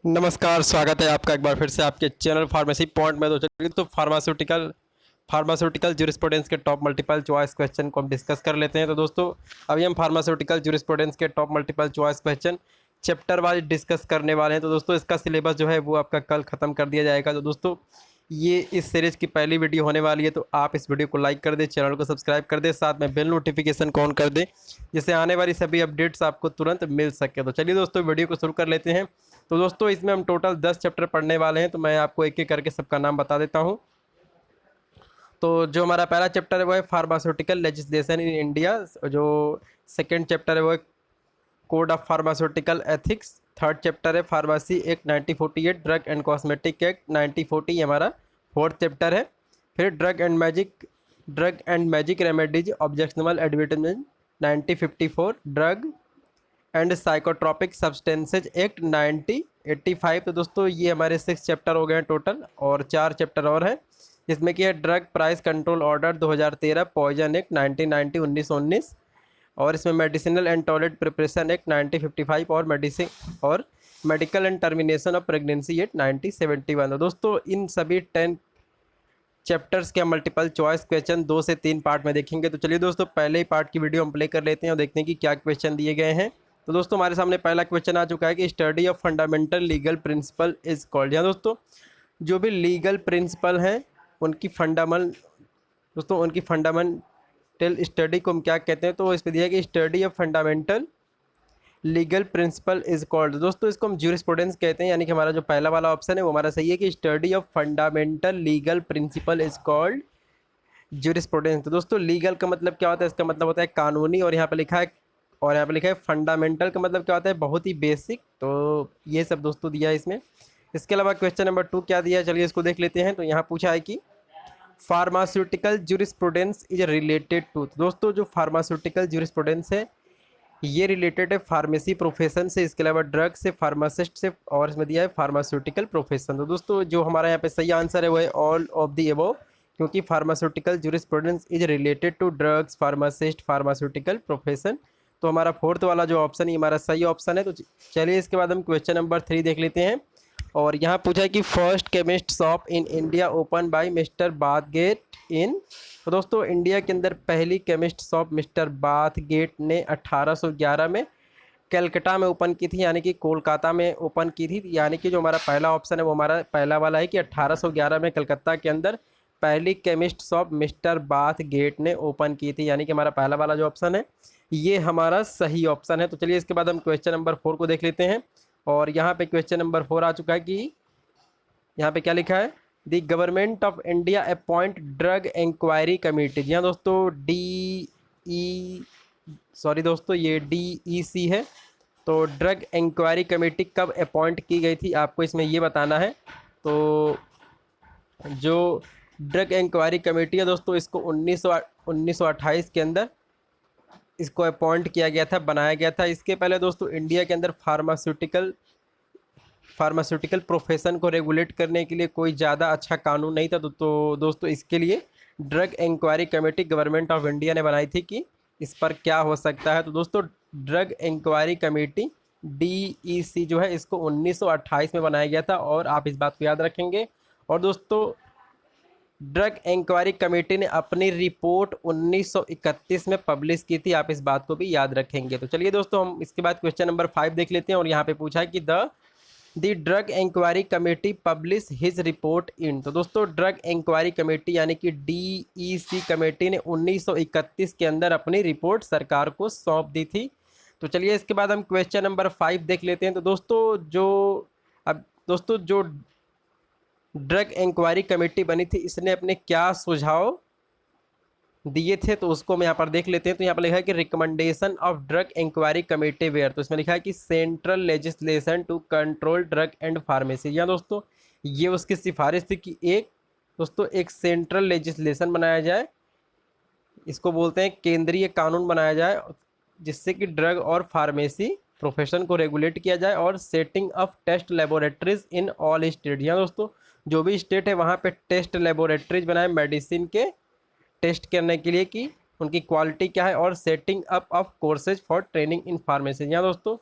नमस्कार, स्वागत है आपका एक बार फिर से आपके चैनल फार्मेसी पॉइंट में। तो चलिए तो फार्मास्यूटिकल ज्यूरिस्प्रूडेंस के टॉप मल्टीपल चॉइस क्वेश्चन को हम डिस्कस कर लेते हैं। तो दोस्तों अभी हम फार्मास्यूटिकल ज्यूरिस्प्रूडेंस के top multiple choice question chapter wise discuss करने वाले हैं। तो दोस्तों इसका सिलेबस जो है वो आपका कल ख़त्म कर दिया जाएगा। तो दोस्तों ये इस सीरीज़ की पहली वीडियो होने वाली है, तो आप इस वीडियो को लाइक कर दें, चैनल को सब्सक्राइब कर दें, साथ में बेल नोटिफिकेशन को ऑन कर दें, जिससे आने वाली सभी अपडेट्स आपको तुरंत मिल सके। तो चलिए दोस्तों वीडियो को शुरू कर लेते हैं। तो दोस्तों इसमें हम टोटल 10 चैप्टर पढ़ने वाले हैं, तो मैं आपको एक एक करके सबका नाम बता देता हूँ। तो जो हमारा पहला चैप्टर है वो है फार्मास्यूटिकल लेजिस्लेशन इन इंडिया। जो सेकंड चैप्टर है वो है code of pharmaceutical ethics. Third chapter है pharmacy act 1948, drug and cosmetic act 1940, हमारा फोर्थ चैप्टर है। फिर drug and magic remedies objectionable advertisement 1954, drug and psychotropic substances act 1985। तो दोस्तों ये हमारे 6 चैप्टर हो गए हैं टोटल, और 4 चैप्टर और हैं, जिसमें कि है drug price control order 2013, poison act 1990 1919, और इसमें medicinal and toilet preparation act 1955, और medical and termination of pregnancy act 1971। तो दोस्तों इन सभी 10 चैप्टर्स के मल्टीपल चॉइस क्वेश्चन 2 से 3 पार्ट में देखेंगे। तो चलिए दोस्तों पहले ही पार्ट की वीडियो हम प्ले कर लेते हैं और देखते हैं कि क्या क्वेश्चन दिए गए हैं। तो दोस्तों हमारे सामने पहला क्वेश्चन आ चुका है कि study of fundamental legal principal is called. यहाँ दोस्तों जो भी लीगल प्रिंसिपल हैं उनकी फंडामेंटल स्टडी को हम क्या कहते हैं, तो इस पर दिया है कि study of fundamental legal principal is called. दोस्तों इसको हम ज्यूरिस्प्रूडेंस कहते हैं, यानी कि हमारा जो पहला वाला ऑप्शन है वो हमारा सही है कि study of fundamental legal principal is called jurisprudence. तो दोस्तों लीगल का मतलब क्या होता है, इसका मतलब होता है कानूनी, और यहाँ पे लिखा है फंडामेंटल का मतलब क्या होता है, बहुत ही बेसिक। तो ये सब दोस्तों दिया है इसमें। इसके अलावा क्वेश्चन नंबर 2 क्या दिया है, चलिए इसको देख लेते हैं। तो यहाँ पूछा है कि pharmaceutical jurisprudence is related to. दोस्तों जो फार्मास्यूटिकल ज्यूरिस्प्रूडेंस है ये रिलेटेड है फार्मेसी प्रोफेशन से, इसके अलावा ड्रग से, फार्मासिस्ट से, और इसमें दिया है फार्मास्यूटिकल प्रोफेशन। तो दोस्तों जो हमारा यहाँ पे सही आंसर है वो है ऑल ऑफ दी अबव, क्योंकि pharmaceutical jurisprudence is related to drugs, pharmacist, pharmaceutical profession. तो हमारा फोर्थ वाला जो ऑप्शन है हमारा सही ऑप्शन है। तो चलिए इसके बाद हम क्वेश्चन नंबर 3 देख लेते हैं। और यहाँ पूछा है कि first chemist shop in India open by mister Bathgate in. तो दोस्तों इंडिया के अंदर पहली केमिस्ट शॉप मिस्टर बाथगेट ने 1811 में कलकत्ता में ओपन की थी, यानी कि कोलकाता में ओपन की थी। यानी कि जो हमारा पहला ऑप्शन है वो हमारा पहला वाला है कि 1811 में कलकत्ता के अंदर पहली केमिस्ट शॉप मिस्टर बाथगेट ने ओपन की थी, यानी कि हमारा पहला वाला जो ऑप्शन है ये हमारा सही ऑप्शन है। तो चलिए इसके बाद हम क्वेश्चन नंबर 4 को देख लेते हैं। और यहाँ पे क्वेश्चन नंबर 4 आ चुका है कि यहाँ पे क्या लिखा है, the government of India appoint drug inquiry committee. जी हाँ दोस्तों ये DEC है। तो ड्रग इंक्वायरी कमेटी कब अपॉइंट की गई थी आपको इसमें ये बताना है। तो जो ड्रग इंक्वायरी कमेटी है दोस्तों इसको 1928 के अंदर इसको अपॉइंट किया गया था, बनाया गया था। इसके पहले दोस्तों इंडिया के अंदर फार्मास्यूटिकल प्रोफेशन को रेगुलेट करने के लिए कोई ज़्यादा अच्छा कानून नहीं था। तो दोस्तों इसके लिए drug inquiry committee government of India ने बनाई थी कि इस पर क्या हो सकता है। तो दोस्तों ड्रग इंक्वायरी कमेटी DEC जो है इसको 1928 में बनाया गया था, और आप इस बात को याद रखेंगे। और दोस्तों ड्रग इंक्वायरी कमेटी ने अपनी रिपोर्ट 1931 में पब्लिश की थी, आप इस बात को भी याद रखेंगे। तो चलिए दोस्तों हम इसके बाद क्वेश्चन नंबर 5 देख लेते हैं। और यहाँ पे पूछा है कि the drug inquiry committee publish his report in. तो दोस्तों ड्रग इंक्वायरी कमेटी यानी कि DEC कमेटी ने 1931 के अंदर अपनी रिपोर्ट सरकार को सौंप दी थी। तो चलिए इसके बाद हम क्वेश्चन नंबर 5 देख लेते हैं। तो दोस्तों जो ड्रग इंक्वायरी कमेटी बनी थी इसने अपने क्या सुझाव दिए थे, तो उसको हम यहाँ पर देख लेते हैं। तो यहाँ पर लिखा है कि recommendation of drug inquiry committee were. तो इसमें लिखा है कि central legislation to control drug and pharmacy. या दोस्तों ये उसकी सिफारिश थी कि एक सेंट्रल लेजिस्लेशन बनाया जाए, इसको बोलते हैं केंद्रीय कानून बनाया जाए, जिससे कि ड्रग और फार्मेसी प्रोफेशन को रेगुलेट किया जाए, और setting of test laboratories in all state. यहाँ दोस्तों जो भी स्टेट है वहाँ पे टेस्ट लेबोरेटरीज बनाए मेडिसिन के टेस्ट करने के लिए कि उनकी क्वालिटी क्या है, और setting up of courses for training in pharmacy. यहाँ दोस्तों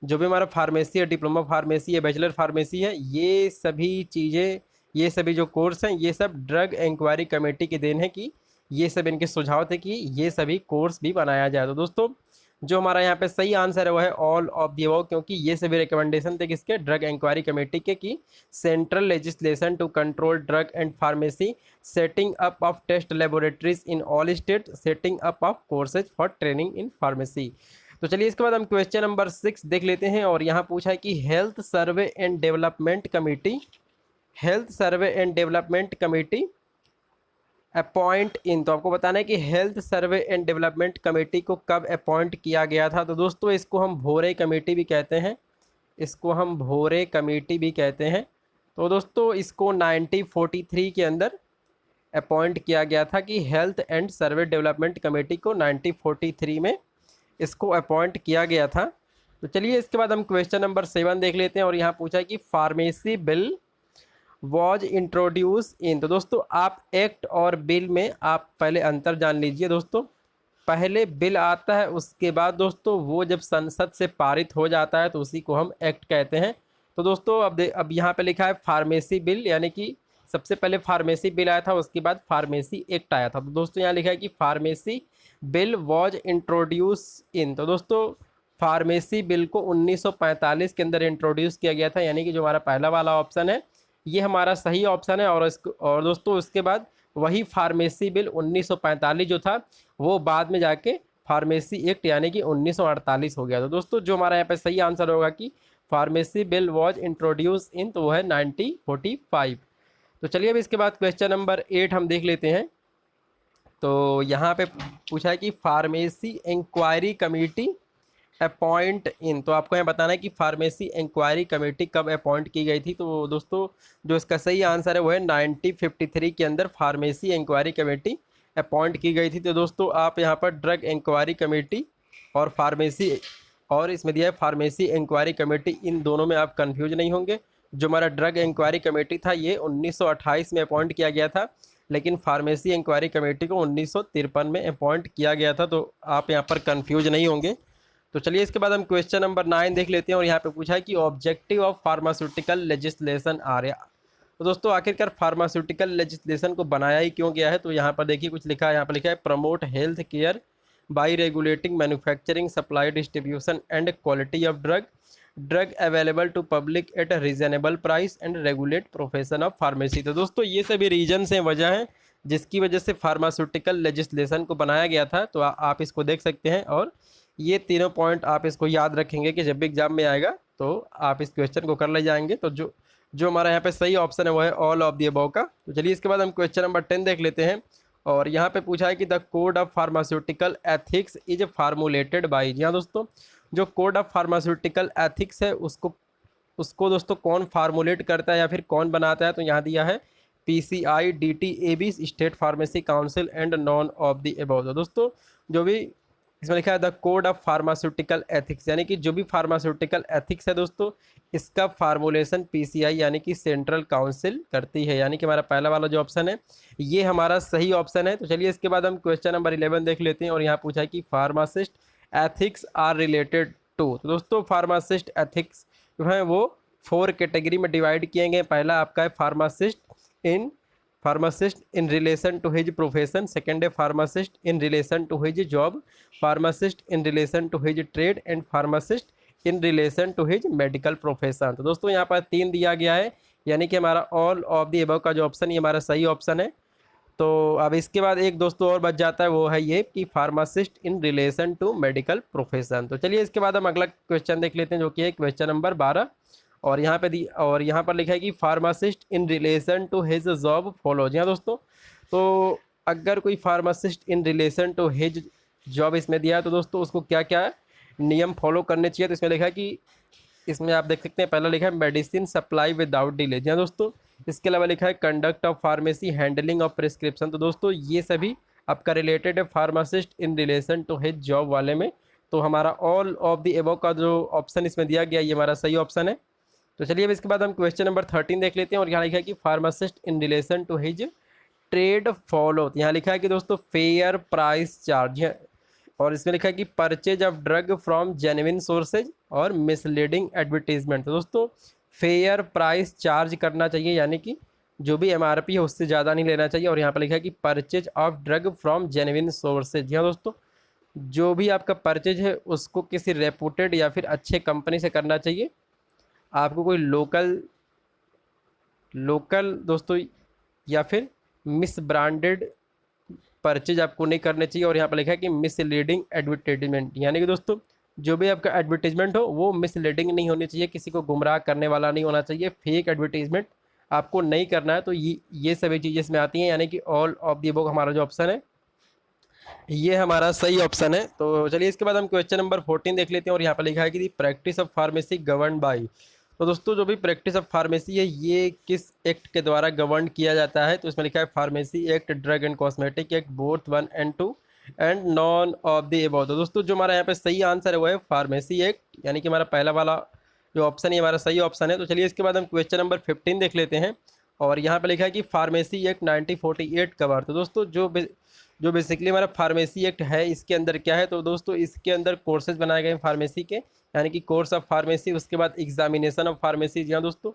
जो भी हमारा फार्मेसी है, डिप्लोमा फार्मेसी है, बैचलर फार्मेसी है, ये सभी चीज़ें, ये सभी जो कोर्स हैं, ये सब ड्रग इंक्वायरी कमेटी की देन है कि ये सब इनके सुझाव थे कि ये सभी कोर्स भी बनाया जाए। तो दोस्तों जो हमारा यहाँ पे सही आंसर है वो है ऑल ऑफ दी अबव, क्योंकि ये सभी रिकमेंडेशन थे किसके, ड्रग इंक्वायरी कमेटी के, कि central legislation to control drug and pharmacy, setting up of test laboratories in all state, setting up of courses for training in pharmacy. तो चलिए इसके बाद हम क्वेश्चन नंबर 6 देख लेते हैं, और यहाँ पूछा है कि health survey and development committee, health survey and development committee appoint in, तो आपको बताना है कि health survey and development committee को कब अपॉइंट किया गया था। तो दोस्तों इसको हम भोरे कमेटी भी कहते हैं, इसको हम भोरे कमेटी भी कहते हैं। तो दोस्तों इसको 1943 के अंदर अपॉइंट किया गया था, कि health and survey development committee को 1943 में इसको अपॉइंट किया गया था। तो चलिए इसके बाद हम क्वेश्चन नंबर 7 देख लेते हैं, और यहाँ पूछा है कि फार्मेसी बिल वॉज इंट्रोड्यूस इन। तो दोस्तों आप एक्ट और बिल में आप पहले अंतर जान लीजिए दोस्तों। पहले बिल आता है, उसके बाद दोस्तों वो जब संसद से पारित हो जाता है तो उसी को हम एक्ट कहते हैं। तो दोस्तों अब यहाँ पे लिखा है फार्मेसी बिल, यानी कि सबसे पहले फार्मेसी बिल आया था, उसके बाद फार्मेसी एक्ट आया था। तो दोस्तों यहाँ लिखा है कि फार्मेसी बिल वॉज इंट्रोड्यूस इन। तो दोस्तों फार्मेसी बिल को 1945 के अंदर इंट्रोड्यूस किया गया था, यानी कि जो हमारा पहला वाला ऑप्शन है ये हमारा सही ऑप्शन है। और दोस्तों उसके बाद वही फार्मेसी बिल 1945 जो था वो बाद में जाके फार्मेसी एक्ट यानी कि 1948 हो गया। तो दोस्तों जो हमारा यहाँ पे सही आंसर होगा कि फार्मेसी बिल वॉज इंट्रोड्यूस इन, तो वो है 1945। तो चलिए अब इसके बाद क्वेश्चन नंबर 8 हम देख लेते हैं। तो यहाँ पे पूछा है कि pharmacy inquiry committee appoint in. तो आपको यहाँ बताना है कि फार्मेसी इंक्वायरी कमेटी कब अपॉइंट की गई थी। तो दोस्तों जो इसका सही आंसर है वो है 1953 के अंदर फार्मेसी इंक्वायरी कमेटी अपॉइंट की गई थी। तो दोस्तों आप यहाँ पर ड्रग इंक्वायरी कमेटी और फार्मेसी, और इसमें दिया है फार्मेसी इंक्वायरी कमेटी, इन दोनों में आप कन्फ्यूज नहीं होंगे। जो हमारा ड्रग इंक्वायरी कमेटी था ये 1928 में अपॉइंट किया गया था, लेकिन फार्मेसी इंक्वायरी कमेटी को 1953 में अपॉइंट किया गया था। तो आप यहाँ पर कन्फ्यूज नहीं होंगे। तो चलिए इसके बाद हम क्वेश्चन नंबर 9 देख लेते हैं, और यहाँ पे पूछा है कि objective of pharmaceutical legislation are. तो दोस्तों आखिरकार फार्मास्यूटिकल लेजिस्लेशन को बनाया ही क्यों गया है। तो यहाँ पर देखिए कुछ लिखा है, यहाँ पर लिखा है promote health care by regulating manufacturing supply distribution and quality of drug available to public at a reasonable price and regulate profession of pharmacy. तो दोस्तों ये सभी रीजन हैं, वजह हैं जिसकी वजह से फार्मास्यूटिकल लेजिस्लेशन को बनाया गया था। तो आप इसको देख सकते हैं, और ये तीनों पॉइंट आप इसको याद रखेंगे कि जब भी एग्जाम में आएगा तो आप इस क्वेश्चन को कर ले जाएंगे। तो जो हमारा यहाँ पे सही ऑप्शन है वो है ऑल ऑफ दी अबव का। तो चलिए इसके बाद हम क्वेश्चन नंबर 10 देख लेते हैं, और यहाँ पे पूछा है कि the code of pharmaceutical ethics is formulated by. जी हाँ दोस्तों, जो कोड ऑफ फार्मास्यूटिकल एथिक्स है उसको दोस्तों कौन फार्मुलेट करता है या फिर कौन बनाता है। तो यहाँ दिया है PCI DTAB state pharmacy council and none of the above. तो दोस्तों जो भी इसमें लिखा है the code of pharmaceutical ethics, यानी कि जो भी फार्मास्यूटिकल एथिक्स है दोस्तों इसका फार्मूलेशन PCI यानी कि सेंट्रल काउंसिल करती है, यानी कि हमारा पहला वाला जो ऑप्शन है ये हमारा सही ऑप्शन है। तो चलिए इसके बाद हम क्वेश्चन नंबर 11 देख लेते हैं, और यहाँ पूछा है कि pharmacist ethics are related to. तो दोस्तों फार्मासिस्ट एथिक्स जो है वो 4 कैटेगरी में डिवाइड किए गए। पहला आपका है pharmacist in relation to his profession, second है pharmacist in relation to his job, pharmacist in relation to his trade, and pharmacist in relation to his medical profession. तो दोस्तों यहाँ पर 3 दिया गया है, यानी कि हमारा ऑल ऑफ दी अबव का जो ऑप्शन ये हमारा सही ऑप्शन है। तो अब इसके बाद एक दोस्तों और बच जाता है, वो है ये कि pharmacist in relation to medical profession. तो चलिए इसके बाद हम अगला क्वेश्चन देख लेते हैं, जो कि है क्वेश्चन नंबर 12, और यहाँ पर लिखा है कि pharmacist in relation to his job follow. जी हाँ दोस्तों, तो अगर कोई pharmacist in relation to his job इसमें दिया है तो दोस्तों उसको क्या क्या नियम फॉलो करने चाहिए। तो इसमें लिखा है कि इसमें आप देख सकते हैं पहला लिखा है मेडिसिन सप्लाई विदाउट डिले। जी हाँ दोस्तों, इसके अलावा लिखा है conduct of pharmacy, handling of prescription. तो दोस्तों ये सभी आपका रिलेटेड है pharmacist in relation to his job वाले में। तो हमारा ऑल ऑफ द अबव का जो ऑप्शन इसमें दिया गया ये हमारा सही ऑप्शन है। तो चलिए अब इसके बाद हम क्वेश्चन नंबर 13 देख लेते हैं, और यहाँ लिखा है कि pharmacist in relation to his trade follow. यहाँ लिखा है कि दोस्तों फेयर प्राइस चार्ज, और इसमें लिखा है कि purchase of drug from genuine sources और मिसलीडिंग एडवर्टीजमेंट। तो दोस्तों फेयर प्राइस चार्ज करना चाहिए, यानी कि जो भी एमआरपी है उससे ज़्यादा नहीं लेना चाहिए। और यहाँ पर लिखा है कि purchase of drug from genuine sources. हाँ दोस्तों, जो भी आपका परचेज है उसको किसी रेपुटेड या फिर अच्छे कंपनी से करना चाहिए। आपको कोई लोकल लोकल दोस्तों या फिर मिस ब्रांडेड परचेज आपको नहीं करने चाहिए। और यहाँ पर लिखा है कि मिसलीडिंग एडवर्टीजमेंट, यानी कि दोस्तों जो भी आपका एडवर्टीजमेंट हो वो मिसलीडिंग नहीं होनी चाहिए, किसी को गुमराह करने वाला नहीं होना चाहिए, फेक एडवर्टीजमेंट आपको नहीं करना है। तो ये सभी चीज़ें इसमें आती हैं, यानी कि ऑल ऑफ दी अबव हमारा जो ऑप्शन है ये हमारा सही ऑप्शन है। तो चलिए इसके बाद हम क्वेश्चन नंबर 14 देख लेते हैं। और यहाँ पर लिखा है कि practice of pharmacy govern by. तो दोस्तों जो भी प्रैक्टिस ऑफ फार्मेसी है ये किस एक्ट के द्वारा गवर्न किया जाता है? तो इसमें लिखा है pharmacy act, drug and cosmetic act, both 1 and 2 and none of the above. तो दोस्तों जो हमारा यहाँ पे सही आंसर है वो है फार्मेसी एक्ट, यानी कि हमारा पहला वाला जो ऑप्शन है हमारा सही ऑप्शन है। तो चलिए इसके बाद हम क्वेश्चन नंबर 15 देख लेते हैं। और यहाँ पे लिखा है कि फार्मेसी एक्ट 1948 कवर। तो दोस्तों जो बेसिकली हमारा फार्मेसी एक्ट है इसके अंदर क्या है? तो दोस्तों इसके अंदर कोर्सेज बनाए गए हैं फार्मेसी के, यानी कि कोर्स ऑफ फार्मेसी, उसके बाद एग्जामिनेशन ऑफ फार्मेसी। जी हाँ दोस्तों,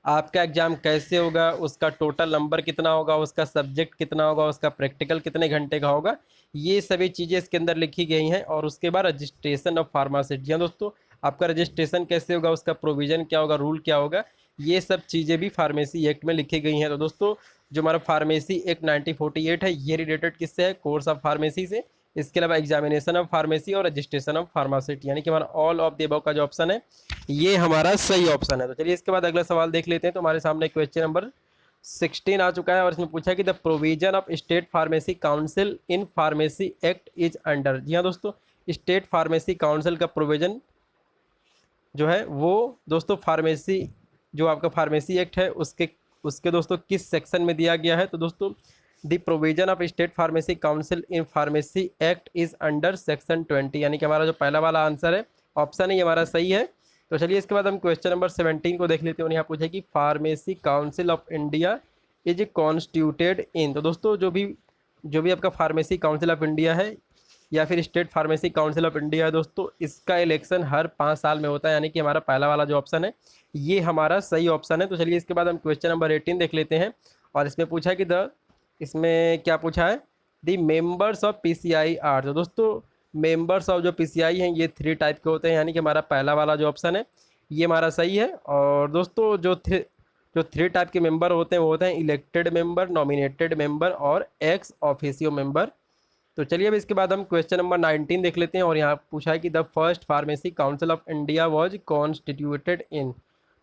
आपका एग्जाम कैसे होगा, उसका टोटल नंबर कितना होगा, उसका सब्जेक्ट कितना होगा, उसका प्रैक्टिकल कितने घंटे का होगा, ये सभी चीज़ें इसके अंदर लिखी गई हैं। और उसके बाद रजिस्ट्रेशन ऑफ फार्मासिस्ट। जी हाँ दोस्तों, आपका रजिस्ट्रेशन कैसे होगा, उसका प्रोविज़न क्या होगा, रूल क्या होगा, ये सब चीज़ें भी फार्मेसी एक्ट में लिखी गई हैं। तो दोस्तों जो हमारा फार्मेसी एक्ट 1948 है ये रिलेटेड किससे है? कोर्स ऑफ फार्मेसी से। इसके अलावा एग्जामिनेशन ऑफ फार्मेसी और रजिस्ट्रेशन ऑफ फार्मासिस्ट, यानी कि हमारा ऑल ऑफ द अबव का जो ऑप्शन है ये हमारा सही ऑप्शन है। तो चलिए इसके बाद अगला सवाल देख लेते हैं। तो हमारे सामने क्वेश्चन नंबर 16 आ चुका है और इसमें पूछा है कि the provision of state pharmacy council in pharmacy act is under. जी हाँ दोस्तों, स्टेट फार्मेसी काउंसिल का प्रोविजन जो है वो दोस्तों फार्मेसी जो आपका फार्मेसी एक्ट है उसके उसके दोस्तों किस सेक्शन में दिया गया है? तो दोस्तों the provision of state pharmacy council in pharmacy act is under section 20, यानी कि हमारा जो पहला वाला आंसर है ऑप्शन है ये हमारा सही है। तो चलिए इसके बाद हम क्वेश्चन नंबर 17 को देख लेते हैं। और यहाँ पूछे कि pharmacy council of India is constituted इन। तो दोस्तों जो भी आपका फार्मेसी काउंसिल ऑफ इंडिया है या फिर state pharmacy council of India है दोस्तों, इसका इलेक्शन हर 5 साल में होता है, यानी कि हमारा पहला वाला जो ऑप्शन है ये हमारा सही ऑप्शन है। तो चलिए इसके बाद हम क्वेश्चन नंबर 18 देख लेते हैं। और इसमें पूछा है कि इसमें क्या पूछा है? The members of PCI are. तो दोस्तों मेंबर्स ऑफ जो पीसीआई हैं ये 3 टाइप के होते हैं, यानी कि हमारा पहला वाला जो ऑप्शन है ये हमारा सही है। और दोस्तों जो 3 टाइप के मेंबर होते हैं वो होते हैं इलेक्टेड मेंबर, नॉमिनेटेड मेंबर और एक्स ऑफिशियो मेंबर। तो चलिए अब इसके बाद हम क्वेश्चन नंबर 19 देख लेते हैं। और यहाँ पूछा है कि the first pharmacy council of India was constituted इन।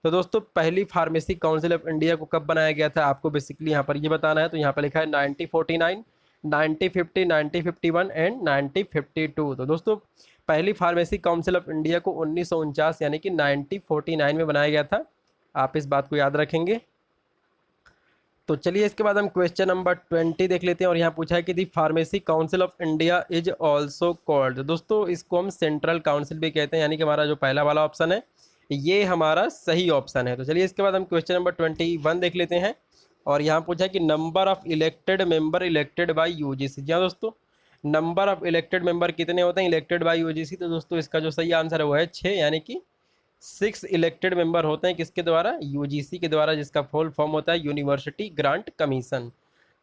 तो दोस्तों पहली फार्मेसी काउंसिल ऑफ इंडिया को कब बनाया गया था आपको बेसिकली यहाँ पर ये बताना है। तो यहाँ पर लिखा है 1949, 1950, 1951 एंड 1952। तो दोस्तों पहली फार्मेसी काउंसिल ऑफ इंडिया को 1949 यानी कि 1949 में बनाया गया था, आप इस बात को याद रखेंगे। तो चलिए इसके बाद हम क्वेश्चन नंबर 20 देख लेते हैं। और यहाँ पूछा है कि the pharmacy council of India is also called. दोस्तों इसको हम सेंट्रल काउंसिल भी कहते हैं, यानी कि हमारा जो पहला वाला ऑप्शन है ये हमारा सही ऑप्शन है। तो चलिए इसके बाद हम क्वेश्चन नंबर 21 देख लेते हैं। और यहाँ पूछा है कि number of elected member elected by UGC. जी हाँ दोस्तों, नंबर ऑफ इलेक्टेड मेंबर कितने होते हैं इलेक्टेड बाई यूजीसी? तो दोस्तों इसका जो सही आंसर है वो है 6, यानी कि 6 इलेक्टेड मेंबर होते हैं किसके द्वारा? यूजीसी के द्वारा, जिसका फुल फॉर्म होता है यूनिवर्सिटी ग्रांट कमीशन।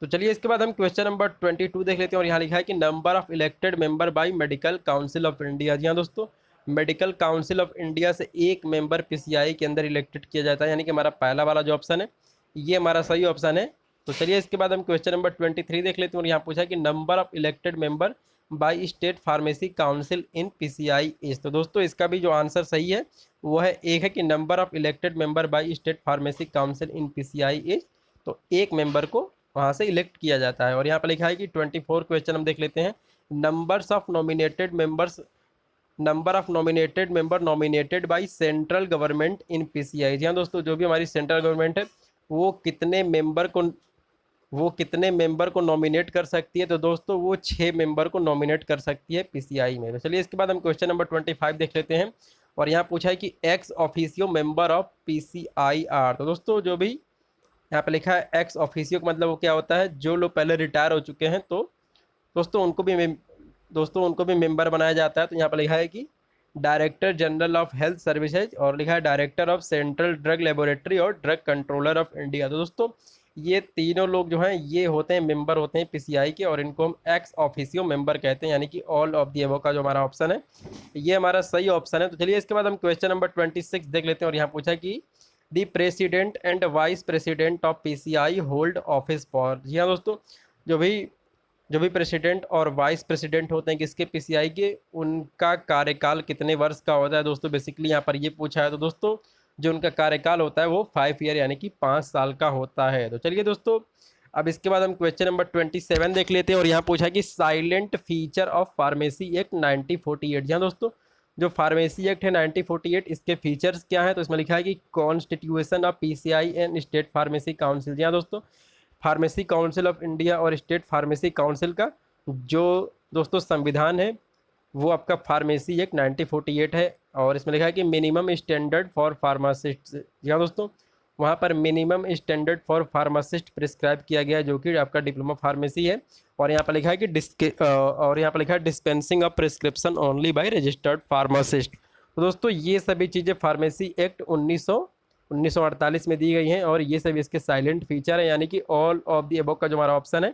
तो चलिए इसके बाद हम क्वेश्चन नंबर 22 देख लेते हैं। और यहाँ लिखा है कि number of elected member by medical council of India. जी हाँ दोस्तों, मेडिकल काउंसिल ऑफ इंडिया से एक मेंबर पीसीआई के अंदर इलेक्टेड किया जाता है, यानी कि हमारा पहला वाला जो ऑप्शन है ये हमारा सही ऑप्शन है। तो चलिए इसके बाद हम क्वेश्चन नंबर 23 देख लेते हैं। और यहाँ पूछा है कि number of elected member by state pharmacy council in PCI is. तो दोस्तों इसका भी जो आंसर सही है वो है एक है कि number of elected member by state pharmacy council in PCI is. तो एक मेंबर को वहाँ से इलेक्ट किया जाता है। और यहाँ पर लिखा है कि 24 क्वेश्चन हम देख लेते हैं। Numbers of nominated members number of nominated member nominated by central government in PCI. जी हाँ दोस्तों, जो भी हमारी सेंट्रल गवर्नमेंट है वो कितने मेंबर को नॉमिनेट कर सकती है? तो दोस्तों वो 6 मेंबर को नॉमिनेट कर सकती है पीसीआई में। तो चलिए इसके बाद हम क्वेश्चन नंबर 25 देख लेते हैं। और यहाँ पूछा है कि ex officio member of PCI are. तो दोस्तों जो भी यहाँ पे लिखा है एक्स ऑफिशियो का मतलब वो क्या होता है? जो लोग पहले रिटायर हो चुके हैं तो दोस्तों उनको भी दोस्तों उनको भी मेंबर बनाया जाता है। तो यहाँ पर लिखा है कि director general of health services और लिखा है director of central drug laboratory और ड्रग कंट्रोलर ऑफ इंडिया। तो दोस्तों ये तीनों लोग जो हैं ये होते हैं मेंबर होते हैं पीसीआई के, और इनको हम एक्स ऑफिसियो मेंबर कहते हैं, यानी कि ऑल ऑफ दी अबव का जो हमारा ऑप्शन है ये हमारा सही ऑप्शन है। तो चलिए इसके बाद हम क्वेश्चन नंबर 26 देख लेते हैं, और यहाँ पूछा कि the president and vice president of PCI hold office for. जी हाँ दोस्तों, जो भी जो भी प्रेसिडेंट और वाइस प्रेसिडेंट होते हैं किसके, पीसीआई के, उनका कार्यकाल कितने वर्ष का होता है दोस्तों, बेसिकली यहाँ पर ये पूछा है। तो दोस्तों जो उनका कार्यकाल होता है वो 5 ईयर यानी कि 5 साल का होता है। तो चलिए दोस्तों अब इसके बाद हम क्वेश्चन नंबर 27 देख लेते हैं, और यहाँ पूछा है कि silent feature of pharmacy act 1948। जी हाँ दोस्तों, जो फार्मेसी एक्ट है 1948 इसके फीचर्स क्या है, तो इसमें लिखा है कि constitution of PCI and state pharmacy council. जी हाँ दोस्तों, फार्मेसी काउंसिल ऑफ इंडिया और स्टेट फार्मेसी काउंसिल का जो दोस्तों संविधान है वो आपका फार्मेसी एक्ट 1948 है। और इसमें लिखा है कि मिनिमम स्टैंडर्ड फॉर फार्मासिस्ट। जी हाँ दोस्तों, वहाँ पर minimum standard for pharmacist prescribe किया गया है जो कि आपका डिप्लोमा फार्मेसी है। और यहाँ पर लिखा है कि dispensing of prescription only by registered pharmacist. तो दोस्तों ये सभी चीज़ें फार्मेसी एक्ट 1948 में दी गई हैं, और ये सभी इसके साइलेंट फीचर है, यानी कि ऑल ऑफ दी अबव का जो हमारा ऑप्शन है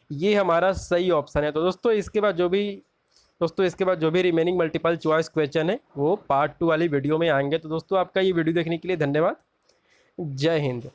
ये हमारा सही ऑप्शन है। तो दोस्तों इसके बाद जो भी रिमेनिंग मल्टीपल चॉइस क्वेश्चन है वो पार्ट 2 वाली वीडियो में आएंगे। तो दोस्तों आपका ये वीडियो देखने के लिए धन्यवाद। जय हिंद।